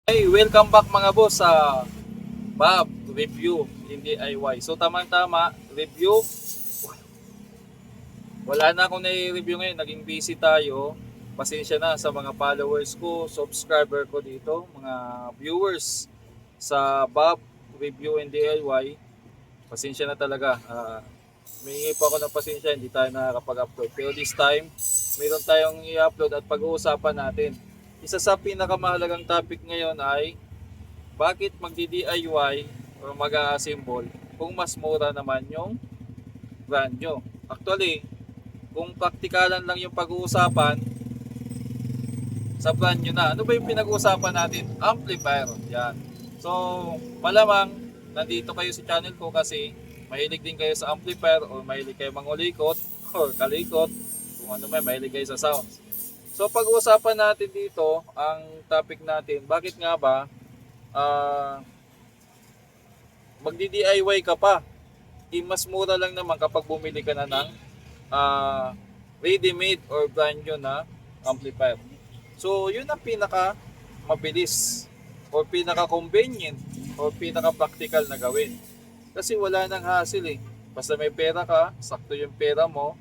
Hey, welcome back mga boss sa Bob Review in DIY. So tamang-tama, review. Wala na akong nai-review ngayon, naging busy tayo. Pasensya na sa mga followers ko, subscriber ko dito, mga viewers sa Bob Review in DIY. Pasensya na talaga. Humingi po ako ng pasensya, hindi tayo nakakapag-upload. Pero this time, mayroon tayong i-upload at pag-uusapan natin. Isa sa pinakamahalagang topic ngayon ay bakit magdi-DIY o mag-a-assemble kung mas mura naman yung brand nyo. Actually, kung praktikalan lang yung pag-uusapan, sa brand nyo na. Ano ba yung pinag-uusapan natin? Amplifier. Yan. So, malamang nandito kayo sa channel ko kasi mahilig din kayo sa amplifier o mahilig kayo mangulikot or kalikot. Kung ano may mahilig kayo sa sounds. So, pag-uusapan natin dito, ang topic natin, bakit nga ba magdi-DIY ka pa? Mas mura lang naman kapag bumili ka na ng ready-made or brand new na amplifier. So, yun ang pinaka mabilis or pinaka convenient or pinaka practical na gawin. Kasi wala nang hassle eh. Basta may pera ka, sakto yung pera mo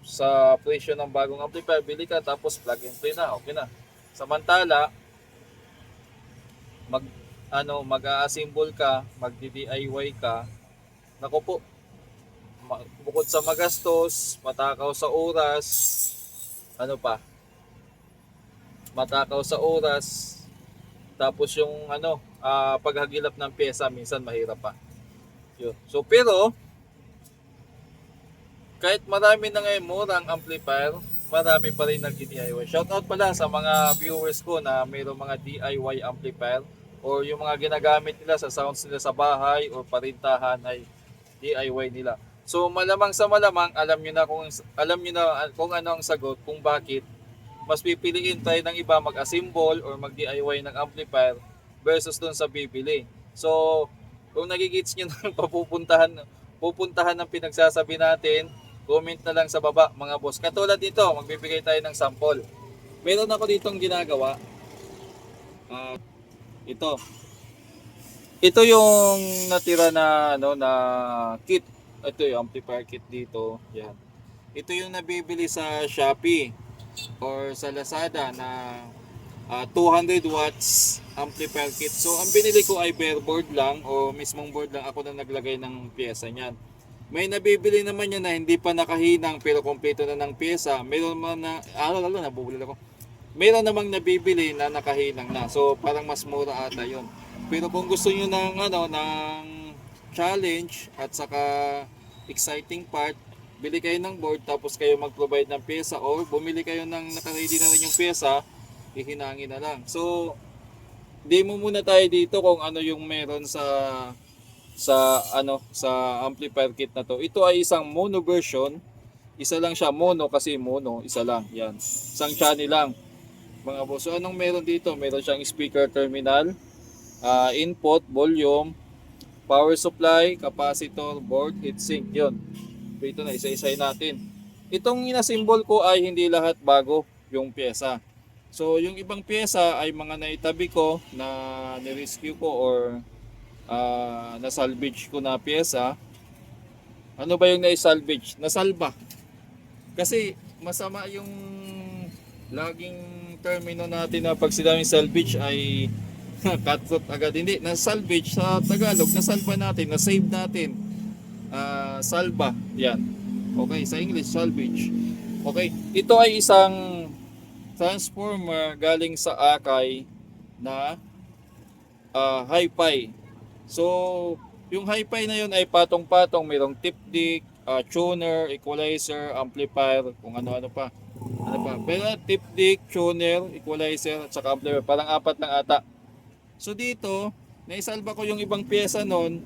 sa presyo ng bagong amplifier, bili ka tapos plug and play na, okay na. Samantala, mag-a-assemble ka, magdi-DIY ka, naku po, bukod sa magastos, matakaw sa oras, ano pa, matakaw sa oras, tapos yung paghagilap ng pyesa minsan mahirap pa. Yun. So pero kahit marami na ngayon murang amplifier, marami pa rin nag-DIY. Shoutout pala sa mga viewers ko na mayroong mga DIY amplifier or yung mga ginagamit nila sa sounds nila sa bahay or parintahan ay DIY nila. So malamang sa malamang alam niyo na kung ano ang sagot kung bakit mas pipiliin tayo ng iba mag-assemble or mag-DIY ng amplifier versus dun sa bibili. So kung nagigits niyo ng pupuntahan ng pinagsasabi natin, comment na lang sa baba mga boss. Katulad dito, magbibigay tayo ng sample. Meron ako ditong ginagawa. Ito. Ito yung natira na kit. Ito yung amplifier kit dito. Yan. Ito yung nabibili sa Shopee or sa Lazada na 200 watts amplifier kit. So ang binili ko ay bare board lang o mismong board lang, ako na naglagay ng pyesa niyan. May nabibili naman yan na hindi pa nakahinang pero kompleto na ng pyesa. Meron naman na nabubulol ako. Meron namang nabibili na nakahinang na. So parang mas mura ata 'yon. Pero kung gusto niyo ng challenge at saka exciting part, bili kayo ng board tapos kayo mag-provide ng pyesa or bumili kayo ng naka-ready na rin yung pyesa, ihinangin na lang. So demo muna tayo dito kung ano yung meron sa amplifier kit na to. Ito ay isang mono version. Isa lang siya, mono kasi mono, isa lang. Yan. Isang channel lang. Mga boss, so anong meron dito? Meron siyang speaker terminal, input, volume, power supply, capacitor, board, heatsink. Yun. Ito na, isa-isay natin. Itong inasimbol ko ay hindi lahat bago yung pyesa. So yung ibang pyesa ay mga naitabi ko na ni-rescue ko or na-salvage ko na pyesa. Ano ba yung na-salvage? Nasalba. Kasi masama yung laging termino natin na pag sinabing salvage ay cutthroat agad. Hindi, na-salvage sa Tagalog, nasalba natin, na-save natin. Salba, yan. Okay, sa English, salvage. Okay, ito ay isang transformer galing sa Akai na hi-fi. So, yung hi-fi na yun ay patong-patong, mayroong tip-dick, tuner, equalizer, amplifier, kung ano-ano pa. Pero tip-dick, tuner, equalizer, at saka amplifier, parang 4 lang ata. So dito, naisalba ko yung ibang pyesa nun,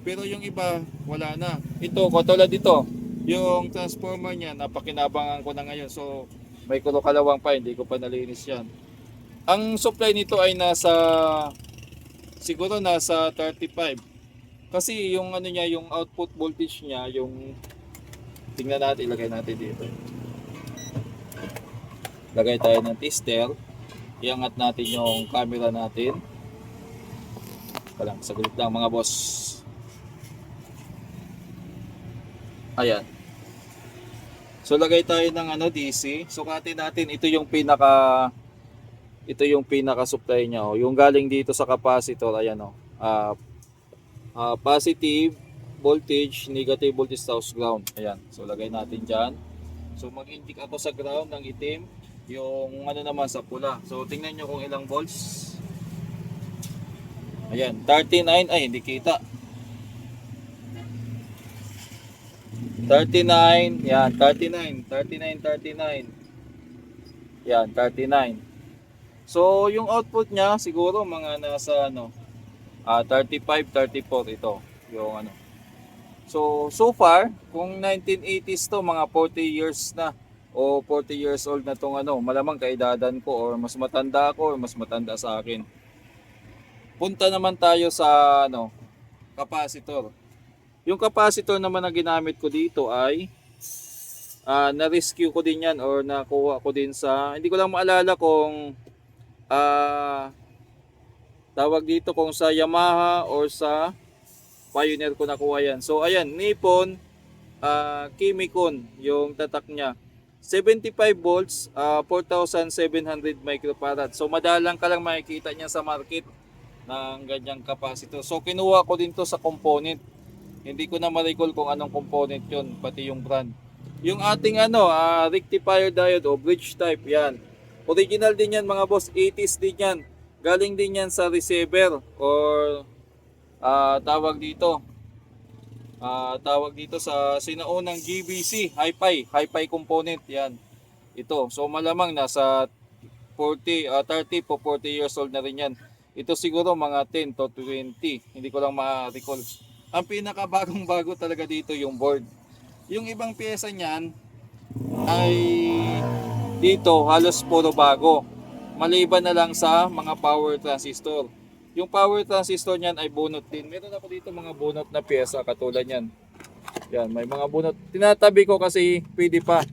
pero yung iba, wala na. Ito, katulad dito, yung transformer niya, napakinabangan ko na ngayon. So, may kulukalawang pa, hindi ko pa nalinis yan. Ang supply nito ay siguro nasa 35. Kasi yung yung output voltage niya, yung tingnan natin, ilagay natin dito. Lagay tayo ng tester. iangat natin yung camera natin. Palang, saglit lang mga boss. Ayan. So lagay tayo ng DC. Sukatin natin, ito yung pinaka supply niya, oh. Yung galing dito sa capacitor, ayan, oh. Positive voltage, negative voltage sa ground. Ayan. So lagay natin diyan. So mag-indicate ako sa ground ng itim, yung naman sa pula. So tingnan niyo kung ilang volts. Ayan, 39, ay hindi kita. 39, yan, 39, 39. Yan, 39. So, yung output niya siguro mga nasa 35, 34 ito, yung So far, kung 1980s to, mga 40 years na o 40 years old na tong malamang kaedadan ko or mas matanda ako or mas matanda sa akin. Punta naman tayo sa capacitor. Yung capacitor naman na ginamit ko dito ay na-rescue ko din yan or nakuha ko din sa, hindi ko lang maalala kung tawag dito kung sa Yamaha or sa Pioneer ko nakuha yan. So ayan, Nippon Kimikon yung tatak niya. 75 volts, 4,700 microfarad. So madalang ka lang makikita niya sa market ng ganyang capacitor. So kinuha ko din to sa component. Hindi ko na ma-recall kung anong component yon, pati yung brand. Yung ating rectifier diode o bridge type, yan. Original din yan mga boss, 80s din yan. Galing din yan sa receiver or tawag dito sa sinaunang GBC, hi-fi component yan. Ito, so malamang nasa 30 po 40 years old na rin yan. Ito siguro mga 10 to 20, hindi ko lang ma-recall. Ang pinakabagong bago talaga dito yung board. Yung ibang pyesa niyan ay dito halos puro bago. Maliban na lang sa mga power transistor. Yung power transistor niyan ay bunot din. Meron ako dito mga bunot na pyesa katulad niyan. Yan, may mga bunot. Tinatabi ko kasi pwede pa.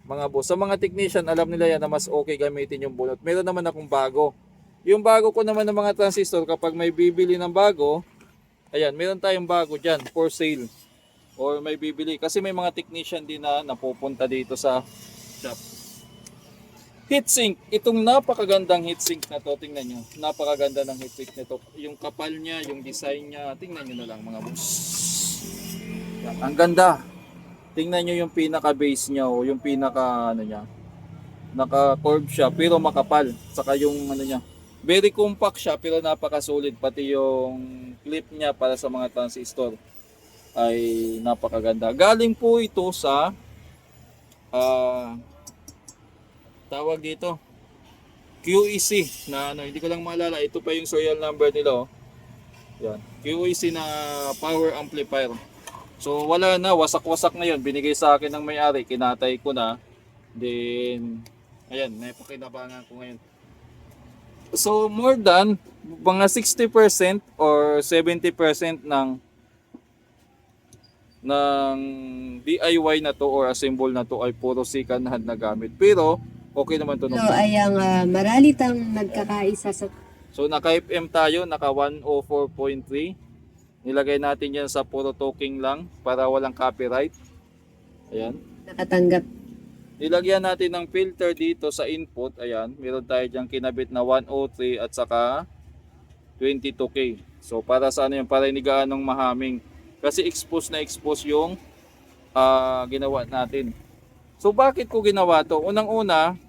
Mga boss, sa mga technician alam nila yan na mas okay gamitin yung bunot. Meron naman akong bago. Yung bago ko naman ng mga transistor, kapag may bibili ng bago, ayan, meron tayong bago dyan for sale or may bibili. Kasi may mga technician din na napupunta dito sa shop. Heatsink. Itong napakagandang heatsink na to. Tingnan nyo. Napakaganda ng heatsink nito. Yung kapal niya, yung design niya. Tingnan nyo na lang mga boss. Yan. Ang ganda. Tingnan nyo yung pinaka base niya o yung pinaka niya. Naka-curve siya pero makapal. Saka yung niya. Very compact siya pero napaka-solid. Pati yung clip niya para sa mga transistor ay napakaganda. Galing po ito sa tawag dito QEC na hindi ko lang maalala. Ito pa yung serial number nila. Yan. QEC na power amplifier. So wala na, wasak-wasak na yun. Binigay sa akin ng may-ari, kinatay ko na. Then ayan, napakinabangan ko ngayon. So more than mga 60% or 70% ng DIY na to or assemble na to ay puro second hand na gamit. Pero okay naman to. So ay ang maralitang nagkakaisa sa... So naka-FM tayo, naka 104.3. Nilagay natin yan sa puro talking lang para walang copyright. Ayan. Nakatanggap. Nilagyan natin ng filter dito sa input. Ayan, meron tayo diyang kinabit na 103 at saka 22K. So para sa yun, para hindi gaanong mahaming. Kasi expose yung ginawa natin. So bakit ko ginawa to? Unang-una,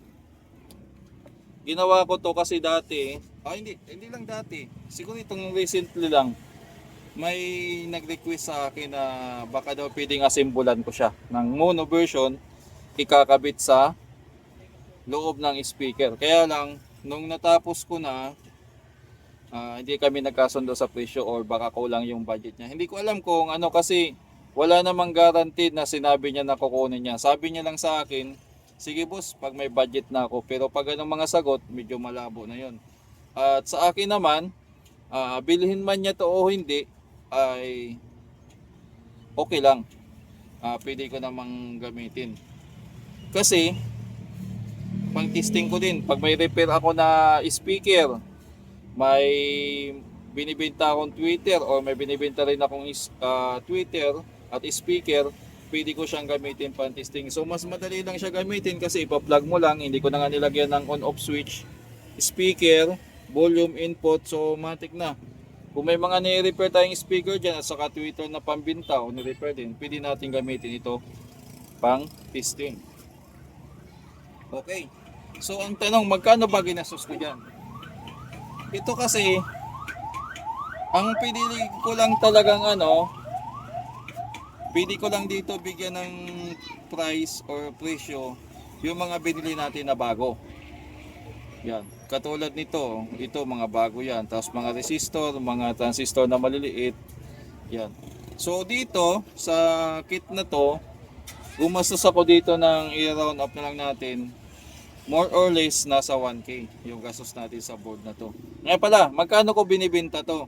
ginawa ko to kasi dati, hindi lang dati. Siguro itong recently lang. May nag-request sa akin na baka daw pwedeng assemblean ko siya ng mono version, ikakabit sa loob ng speaker. Kaya lang, nung natapos ko na, hindi kami nagkasundo sa presyo or baka kulang yung budget niya. Hindi ko alam kung kasi wala namang guaranteed na sinabi niya na kukunin niya. Sabi niya lang sa akin, sige boss, pag may budget na ako. Pero pag anong mga sagot, medyo malabo na yon. At sa akin naman, bilhin man niya to o hindi, ay okay lang. Pwede ko namang gamitin. Kasi pang testing ko din. Pag may repair ako na speaker, may binibenta akong tweeter or may binibenta rin akong tweeter at speaker, pwede ko siyang gamitin pang testing. So mas madali lang siya gamitin kasi ipa-plug mo lang, hindi ko na nga nilagyan ng on-off switch, speaker, volume input, so matik na. Kung may mga ni-repair tayong speaker dyan at saka tweeter na pambinta o ni-repair din, pwede natin gamitin ito pang testing. Okay. So ang tanong, magkano ba ginastos ko dyan? Ito kasi, ang pinili ko lang talagang pwede ko lang dito bigyan ng price or presyo yung mga binili natin na bago. Yan. Katulad nito, ito mga bago yan. Tapos mga resistor, mga transistor na maliliit. Yan. So dito, sa kit na to, gumastos ako dito ng i-round up na lang natin. More or less, nasa 1K yung gastos natin sa board na to. Ngayon pala, magkano ko binibenta to?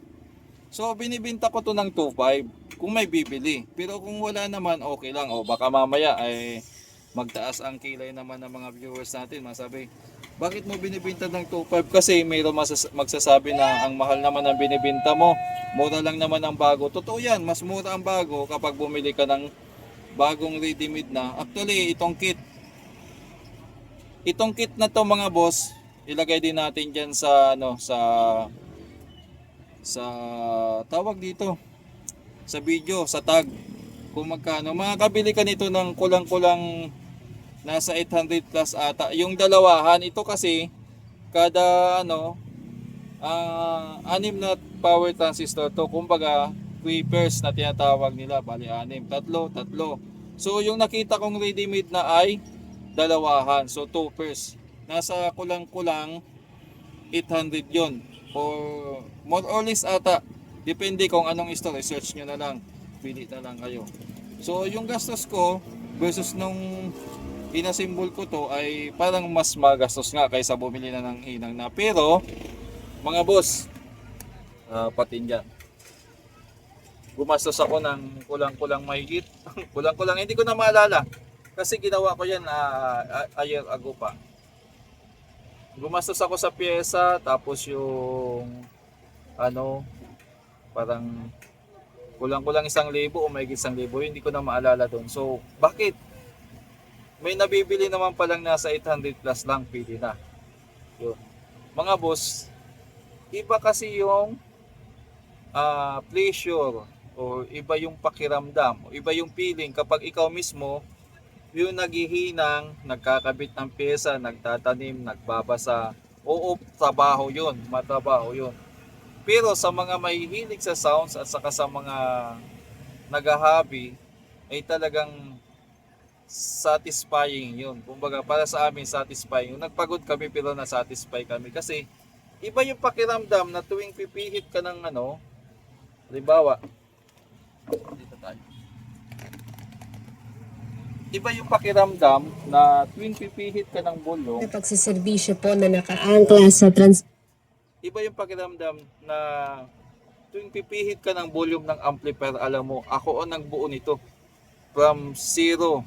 So binibenta ko to ng 2.5 kung may bibili. Pero kung wala naman, okay lang. O baka mamaya ay magtaas ang kilay naman ng mga viewers natin. Masabi, bakit mo binibenta ng 2.5? Kasi mayroon magsasabi na ang mahal naman ang binibenta mo. Mura lang naman ang bago. Totoo yan, mas mura ang bago kapag bumili ka ng bagong ready-made na. Actually, itong kit na to mga boss, ilagay din natin dyan sa sa tawag dito, sa video, sa tag, kung magkano. Makakabili ka nito ng kulang-kulang nasa 800 plus ata. Yung dalawahan, ito kasi kada anim na power transistor to, kumbaga tweepers na tinatawag nila, bali anim, tatlo. So yung nakita kong ready-made na ay dalawahan, so 2 pairs. Nasa kulang-kulang 800 yon or more or less ata. Depende kung anong store, search nyo na lang, pili na lang kayo. So yung gastos ko versus nung inasimbol ko to ay parang mas magastos nga kaysa bumili na ng hinang na. Pero mga boss, patin dyan, gumastos ako ng kulang-kulang mahigit. Kulang-kulang, hindi ko na maalala kasi ginawa ko yan a year ago pa. Gumastos ako sa pyesa, tapos yung parang kulang-kulang 1,000 o mahigit 1,000, hindi ko na maalala doon. So bakit? May nabibili naman palang nasa 800 plus lang, pili na. Yun. Mga boss, iba kasi yung pleasure o iba yung pakiramdam o iba yung feeling kapag ikaw mismo yung naghihinang, nagkakabit ng pyesa, nagtatanim, nagbabasa. Oo, trabaho yun, matrabaho yun. Pero sa mga mahihilig sa sounds at saka sa mga nag-hobby ay talagang satisfying yun. Kumbaga para sa amin satisfying. Yung nagpagod kami pero na-satisfy kami kasi iba yung pakiramdam na tuwing pipihit ka ng halimbawa, dito tayo. Iba yung pakiramdam na tuwing pipihit ka ng bulong, May pagsiservisyo po na nakaangkla sa iba yung pakiramdam na tuwing pipihit ka ng volume ng amplifier, alam mo, ako ang nagbuo nito. From zero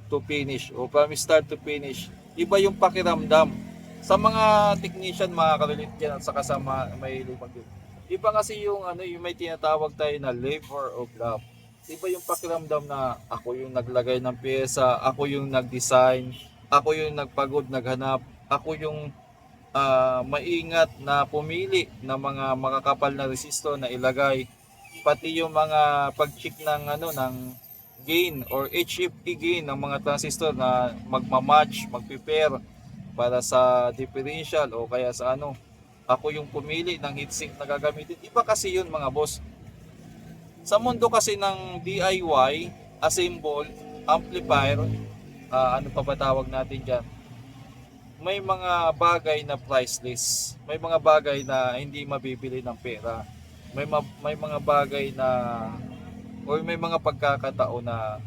to finish o from start to finish. Iba yung pakiramdam. Sa mga technician makaka-relate yan at saka sa may lumag yun. Iba kasi yung yung may tinatawag tayo na labor of love. Iba yung pakiramdam na ako yung naglagay ng pyesa, ako yung nag-design, ako yung nagpagod, naghanap, ako yung maingat na pumili ng mga makakapal na resistor na ilagay, pati yung mga pag-check ng ng gain or HFE gain ng mga transistor na magmamatch, magprepare para sa differential o kaya sa ako yung pumili ng heatsink na gagamitin. Iba kasi yun mga boss. Sa mundo kasi ng DIY, assemble, amplifier, ano pa ba tawag natin dyan? May mga bagay na priceless. May mga bagay na hindi mabibili ng pera. May mga bagay na or may mga pagkakataon na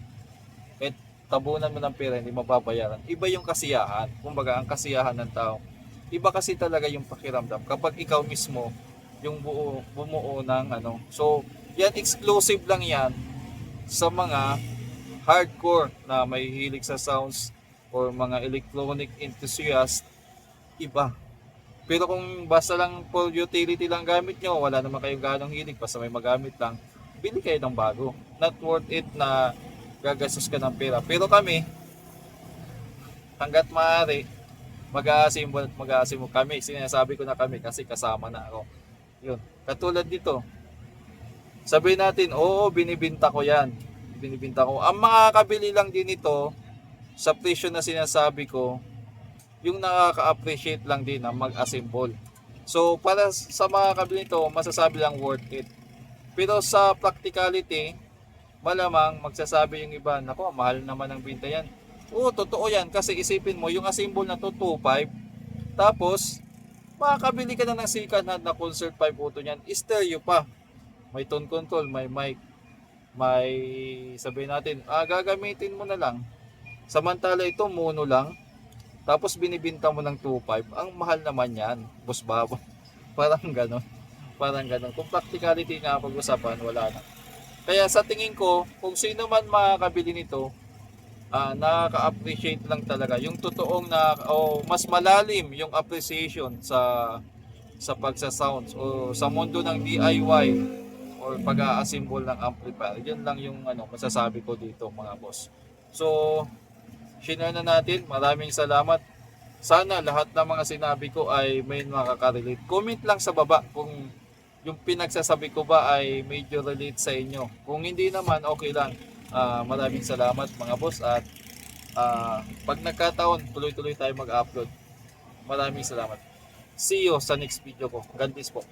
tabunan mo ng pera, hindi mababayaran. Iba yung kasiyahan. Kumbaga, ang kasiyahan ng tao. Iba kasi talaga yung pakiramdam kapag ikaw mismo yung bumuo ng So, yan exclusive lang yan sa mga hardcore na may hilig sa sounds, or mga electronic enthusiast, iba. Pero kung basta lang for utility lang gamit nyo, wala naman kayong ganong hilig, basta may magamit lang, bili kayo ng bago. Not worth it na gagastos ka ng pera. Pero kami, hanggat maaari, mag-aasimbol at mag-aasimbol kami. Sinasabi ko na kami kasi kasama na ako. Yun. Katulad dito, sabihin natin, oo, binibinta ko yan. Binibinta ko. Ang makakabili lang din ito, sa presyo na sinasabi ko, yung nakaka-appreciate lang din na mag-assemble. So, para sa makakabili nito, masasabi lang worth it. Pero sa practicality, malamang magsasabi yung iba, nako, mahal naman ang binta yan. Oo, totoo yan. Kasi isipin mo, yung assemble na to, 2.5. Tapos, makakabili ka na ng second hand na concert pipe auto niyan. Stereo pa. May tone control, may mic, may sabihin natin, gagamitin mo na lang. Samantala ito, mono lang. Tapos binibinta mo ng 2.5. Ang mahal naman yan, boss babo. Parang ganon. Parang ganon. Kung practicality nga pag-usapan, wala na. Kaya sa tingin ko, kung sino man makakabili nito, nakaka-appreciate lang talaga. Yung totoong mas malalim yung appreciation sa pagsa-sounds o sa mundo ng DIY or pag-a-assemble ng amplifier. Yun lang yung masasabi ko dito mga boss. So, share na natin. Maraming salamat. Sana lahat ng mga sinabi ko ay may makaka-relate. Comment lang sa baba kung yung pinagsasabi ko ba ay medyo relate sa inyo. Kung hindi naman, okay lang. Maraming salamat mga boss at pag nagkataon, tuloy-tuloy tayo mag-upload. Maraming salamat. See you sa next video ko. God bless po.